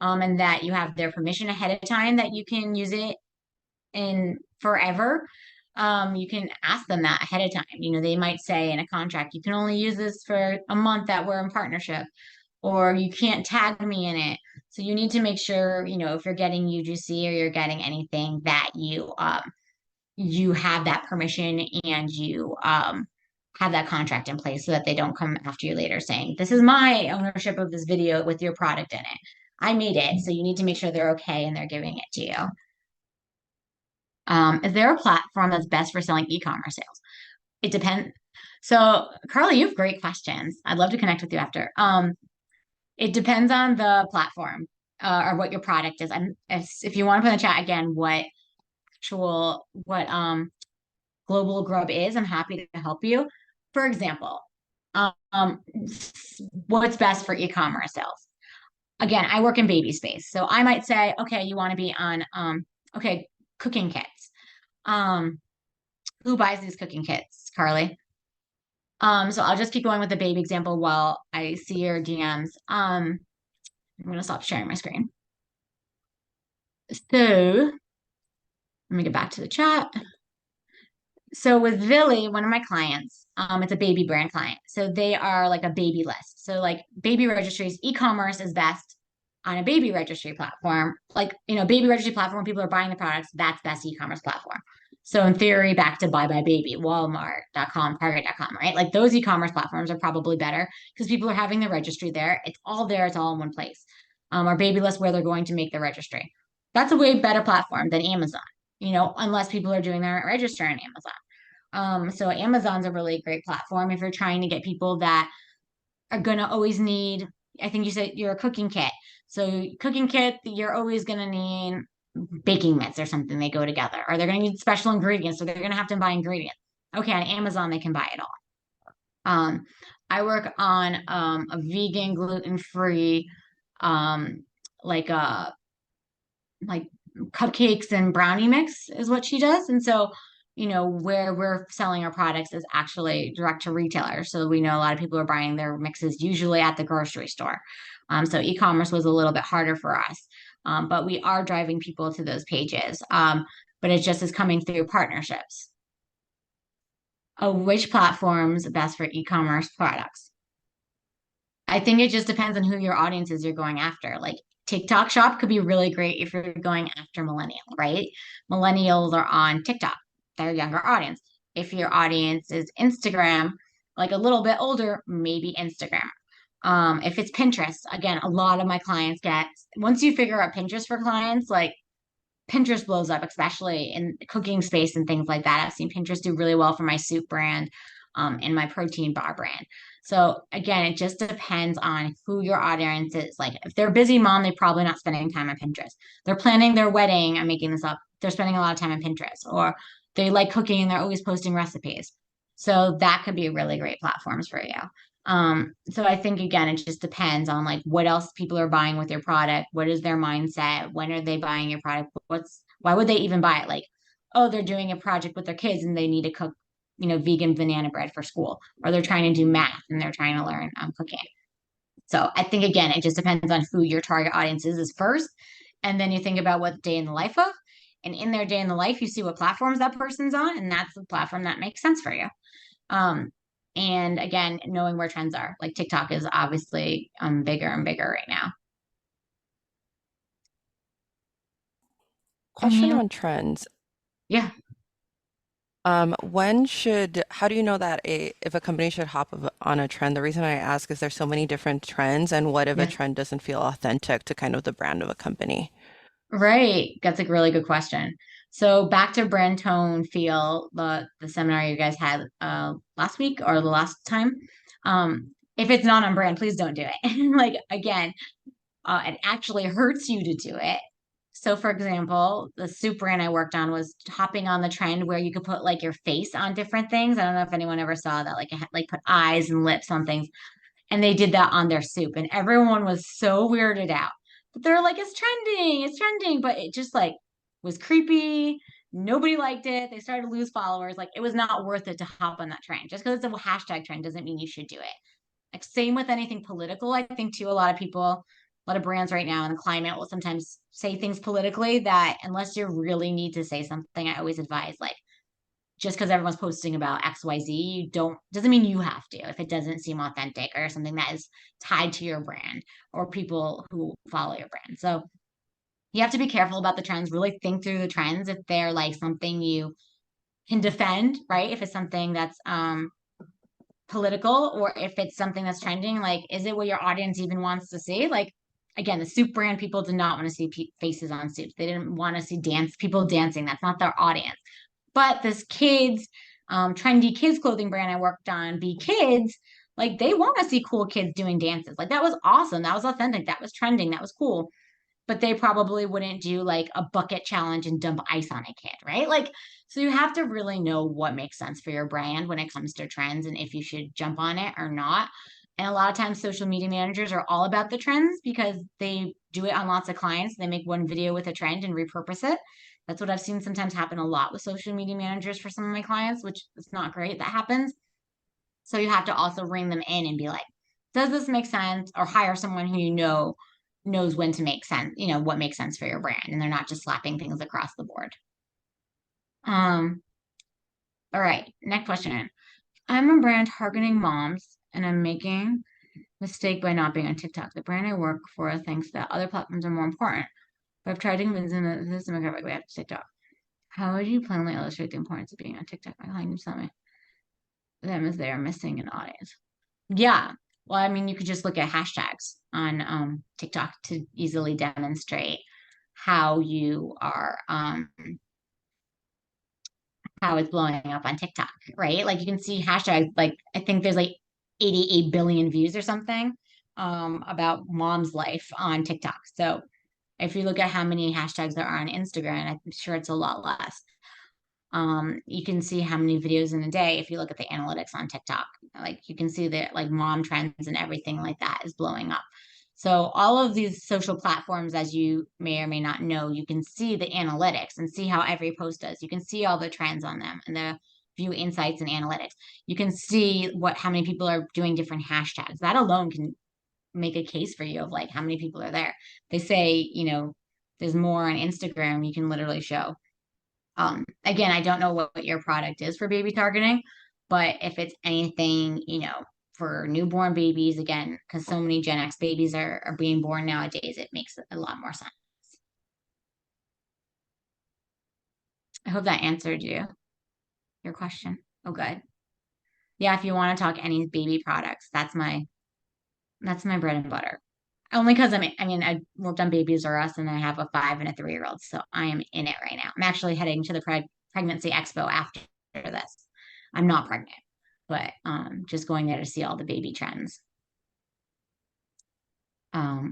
and that you have their permission ahead of time that you can use it in forever, you can ask them that ahead of time. They might say in a contract, you can only use this for a month that we're in partnership, or you can't tag me in it. So you need to make sure, if you're getting UGC or you're getting anything that you have that permission and you have that contract in place so that they don't come after you later saying, this is my ownership of this video with your product in it. I made it. So you need to make sure they're okay and they're giving it to you. Is there a platform that's best for selling e-commerce sales? It depends. So Carly, you have great questions. I'd love to connect with you after. It depends on the platform or what your product is. If you want to put in the chat again, what global grub is, I'm happy to help you. For example, um, what's best for e-commerce sales? Again, I work in baby space. So I might say, okay, you want to be on, okay, cooking kits. Um, who buys these cooking kits, Carly? So I'll just keep going with the baby example while I see your DMs. I'm gonna stop sharing my screen. So let me get back to the chat. So with Villy, one of my clients, it's a baby brand client. So they are like a baby list. So like baby registries, e-commerce is best on a baby registry platform. Like, baby registry platform, people are buying the products, that's best e-commerce platform. So in theory, back to Buy by Baby, Walmart.com, Target.com, right? Like those e-commerce platforms are probably better because people are having the registry there. It's all there, it's all in one place. Or baby list where they're going to make the registry. That's a way better platform than Amazon, unless people are doing their register on Amazon. So Amazon's a really great platform if you're trying to get people that are gonna always need, I think you said you're a cooking kit. So cooking kit, you're always gonna need baking mix or something, they go together. Or they're gonna need special ingredients, so they're gonna have to buy ingredients. Okay, on Amazon they can buy it all. Um, I work on a vegan, gluten-free, um, like a like cupcakes and brownie mix is what she does. And so, where we're selling our products is actually direct to retailers. So we know a lot of people are buying their mixes usually at the grocery store. So e-commerce was a little bit harder for us. But we are driving people to those pages. But it just is coming through partnerships. Oh, which platforms best for e-commerce products? I think it just depends on who your audience is you're going after. Like TikTok shop could be really great if you're going after millennial, right? Millennials are on TikTok, their younger audience. If your audience is Instagram, like a little bit older, maybe Instagram. If it's Pinterest, again, a lot of my clients get, once you figure out Pinterest for clients, like Pinterest blows up, especially in cooking space and things like that. I've seen Pinterest do really well for my soup brand, and my protein bar brand. So again, it just depends on who your audience is. Like if they're a busy mom, they're probably not spending time on Pinterest. They're planning their wedding. I'm making this up. They're spending a lot of time on Pinterest, or they like cooking and they're always posting recipes. So that could be really great platforms for you. So I think again, it just depends on like what else people are buying with your product. What is their mindset? When are they buying your product? Why would they even buy it? Like, oh, they're doing a project with their kids and they need to cook, vegan banana bread for school, or they're trying to do math and they're trying to learn cooking. So I think again, it just depends on who your target audience is first. And then you think about what day in the life of, and in their day in the life, you see what platforms that person's on, and that's the platform that makes sense for you. Um, and again, knowing where trends are, like TikTok is obviously bigger and bigger right now. Question on trends. Yeah. How do you know that if a company should on a trend? The reason I ask is there's so many different trends, and what if a Yeah. trend doesn't feel authentic to kind of the brand of a company? Right. That's a really good question. So back to brand tone feel, the seminar you guys had last week or the last time. If it's not on brand, please don't do it. Like again, it actually hurts you to do it. So for example, the soup brand I worked on was hopping on the trend where you could put like your face on different things. I don't know if anyone ever saw that, like it had, like put eyes and lips on things. And they did that on their soup, and everyone was so weirded out. But they're like, it's trending, but it just like was creepy. Nobody liked it. They started to lose followers. Like it was not worth it to hop on that trend. Just because it's a hashtag trend doesn't mean you should do it. Like same with anything political. I think too, a lot of people, a lot of brands right now in the climate will sometimes say things politically that unless you really need to say something, I always advise like just because everyone's posting about XYZ, you don't doesn't mean you have to if it doesn't seem authentic or something that is tied to your brand or people who follow your brand. So you have to be careful about the trends, really think through the trends if they're like something you can defend, right? If it's something that's political or if it's something that's trending, like is it what your audience even wants to see? Like again, the soup brand people did not want to see faces on soups. They didn't want to see people dancing. That's not their audience. But this trendy kids clothing brand I worked on, Be Kids, like they want to see cool kids doing dances. Like that was awesome. That was authentic. That was trending. That was cool. but they probably wouldn't do like a bucket challenge and dump ice on a kid, right? Like, so you have to really know what makes sense for your brand when it comes to trends and if you should jump on it or not. And a lot of times social media managers are all about the trends because they do it on lots of clients. They make one video with a trend and repurpose it. That's what I've seen sometimes happen a lot with social media managers for some of my clients, which is not great that happens. So you have to also ring them in and be like, does this make sense? Or hire someone who you know knows when to make sense, what makes sense for your brand. And they're not just slapping things across the board. All right, next question. I'm a brand targeting moms and I'm making mistake by not being on TikTok. The brand I work for thinks that other platforms are more important. But I've tried to convince them that this demographic we have to TikTok. How would you plainly illustrate the importance of being on TikTok? My client keeps telling me them as they are missing an audience. Yeah. Well, I mean, you could just look at hashtags on TikTok to easily demonstrate how you are how it's blowing up on TikTok, right? Like you can see hashtags like I think there's like 88 billion views or something about mom's life on TikTok. So if you look at how many hashtags there are on Instagram, I'm sure it's a lot less. You can see how many videos in a day if you look at the analytics on TikTok. Like you can see that like mom trends and everything like that is blowing up. So all of these social platforms, as you may or may not know, you can see the analytics and see how every post does. You can see all the trends on them and the view insights and analytics. You can see how many people are doing different hashtags. That alone can make a case for you of like how many people are there. They say, there's more on Instagram, you can literally show. Again, I don't know what your product is for baby targeting, but if it's anything, for newborn babies, again, because so many Gen X babies are being born nowadays, it makes a lot more sense. I hope that answered your question. Oh, good. Yeah, if you want to talk any baby products, that's my bread and butter. Only because I worked on Babies R Us and I have a 5 and a 3-year-old, so I am in it right now. I'm actually heading to the pregnancy expo after this. I'm not pregnant, but just going there to see all the baby trends.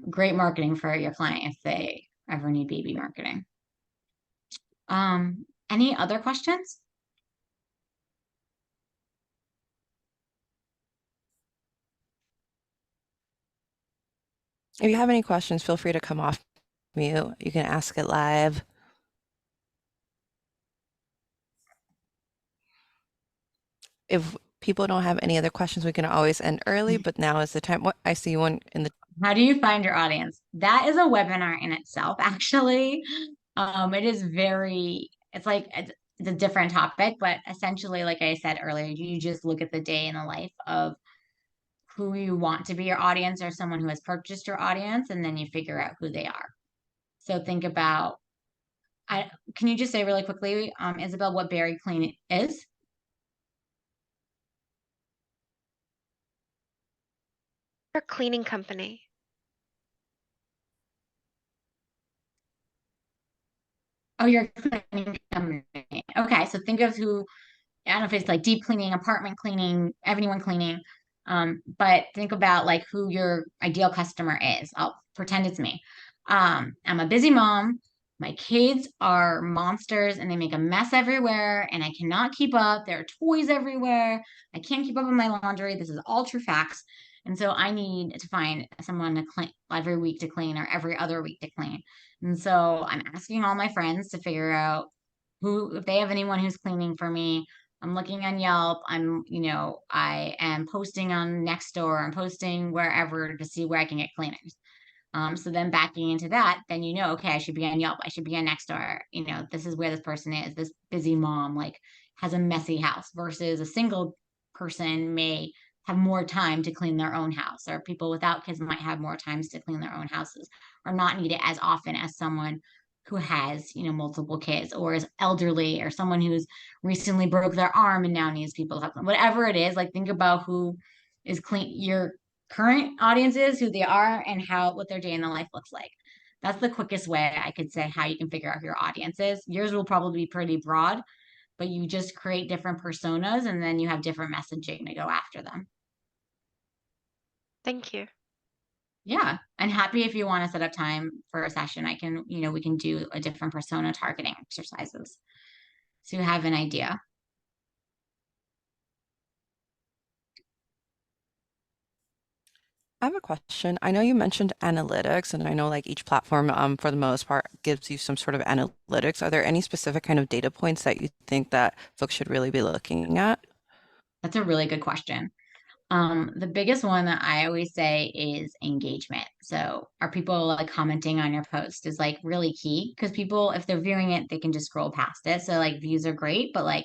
Great marketing for your client if they ever need baby marketing. Any other questions? If you have any questions, feel free to come off mute. You can ask it live. If people don't have any other questions, we can always end early, but now is the time. What I see one in the How do you find your audience? That is a webinar in itself, actually. It is it's like it's a different topic, but essentially, like I said earlier, you just look at the day in the life of who you want to be your audience or someone who has purchased your audience, and then you figure out who they are. So think about, can you just say really quickly, Isabel, what Berry Clean is? A cleaning company. Oh, you're a cleaning company. Okay, so think of who, I don't know if it's like deep cleaning, apartment cleaning, everyone cleaning. But think about like who your ideal customer is. I'll pretend it's me. I'm a busy mom. My kids are monsters and they make a mess everywhere and I cannot keep up. There are toys everywhere. I can't keep up with my laundry. This is all true facts. And so I need to find someone to clean every week to clean or every other week to clean. And so I'm asking all my friends to figure out if they have anyone who's cleaning for me. I'm looking on Yelp. I am posting on Nextdoor. I'm posting wherever to see where I can get cleaners. So then backing into that, then okay, I should be on Yelp. I should be on Nextdoor. This is where this person is. This busy mom like has a messy house versus a single person may have more time to clean their own house, or people without kids might have more times to clean their own houses, or not need it as often as someone who has multiple kids or is elderly or someone who's recently broke their arm and now needs people to help them. Whatever it is, like think about who is clean your current audience is, who they are, and what their day in the life looks like. That's the quickest way I could say how you can figure out who your audience is. Yours will probably be pretty broad, but you just create different personas and then you have different messaging to go after them. Thank you. Yeah, and happy if you want to set up time for a session. I can, we can do a different persona targeting exercises. So you have an idea. I have a question. I know you mentioned analytics, and I know like each platform, for the most part, gives you some sort of analytics. Are there any specific kind of data points that you think that folks should really be looking at? That's a really good question. The biggest one that I always say is engagement. So are people like commenting on your post is like really key because people, if they're viewing it, they can just scroll past it. So like views are great, but like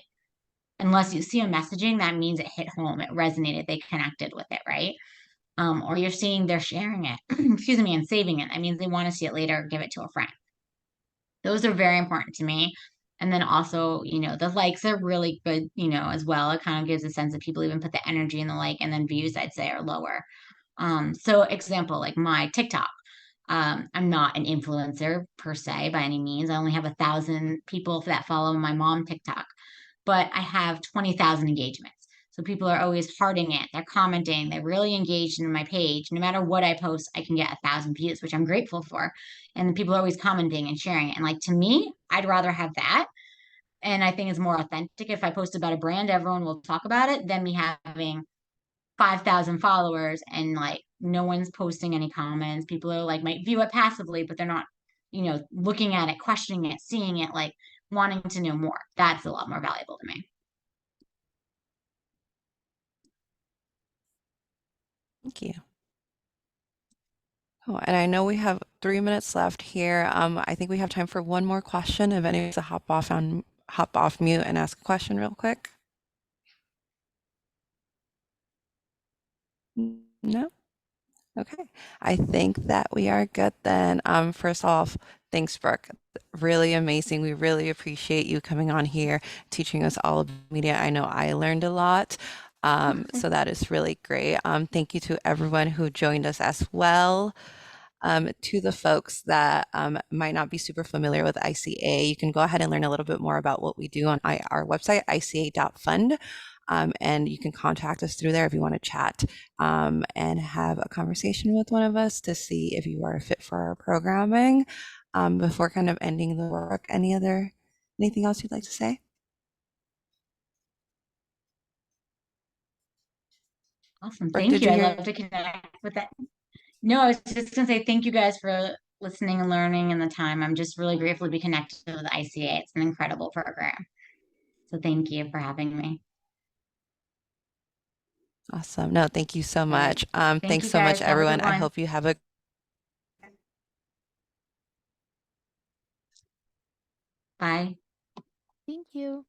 unless you see a messaging, that means it hit home, it resonated, they connected with it, right? Or you're seeing they're sharing it, excuse me, and saving it. That means they want to see it later, give it to a friend. Those are very important to me. And then also, the likes are really good, as well. It kind of gives a sense that people even put the energy in the like, and then views, I'd say, are lower. So example, like my TikTok. I'm not an influencer per se by any means. I only have 1,000 people that follow my mom TikTok, but I have 20,000 engagements. So people are always hearting it. They're commenting. They're really engaged in my page. No matter what I post, I can get 1,000 views, which I'm grateful for. And the people are always commenting and sharing it. And like to me, I'd rather have that. And I think it's more authentic. If I post about a brand, everyone will talk about it than me having 5,000 followers and like no one's posting any comments. People are like might view it passively, but they're not, looking at it, questioning it, seeing it, like wanting to know more. That's a lot more valuable to me. Thank you. Oh, and I know we have 3 minutes left here. I think we have time for one more question. If anyone wants to hop off mute and ask a question real quick. No? Okay. I think that we are good then. First off, thanks, Brooke. Really amazing. We really appreciate you coming on here, teaching us all about media. I know I learned a lot. So that is really great. Thank you to everyone who joined us as well. To the folks that might not be super familiar with ICA, you can go ahead and learn a little bit more about what we do on our website, ica.fund. And you can contact us through there if you want to chat and have a conversation with one of us to see if you are a fit for our programming. Before kind of ending the work, anything else you'd like to say? Awesome. Brooke, Thank did you. you I'd hear? love to connect with that. No, I was just going to say thank you guys for listening and learning and the time. I'm just really grateful to be connected with ICA. It's an incredible program. So thank you for having me. Awesome. No, thank you so All right. much. Thank Thanks you so much, guys. Have a everyone. good I one. hope you have a Bye. Thank you.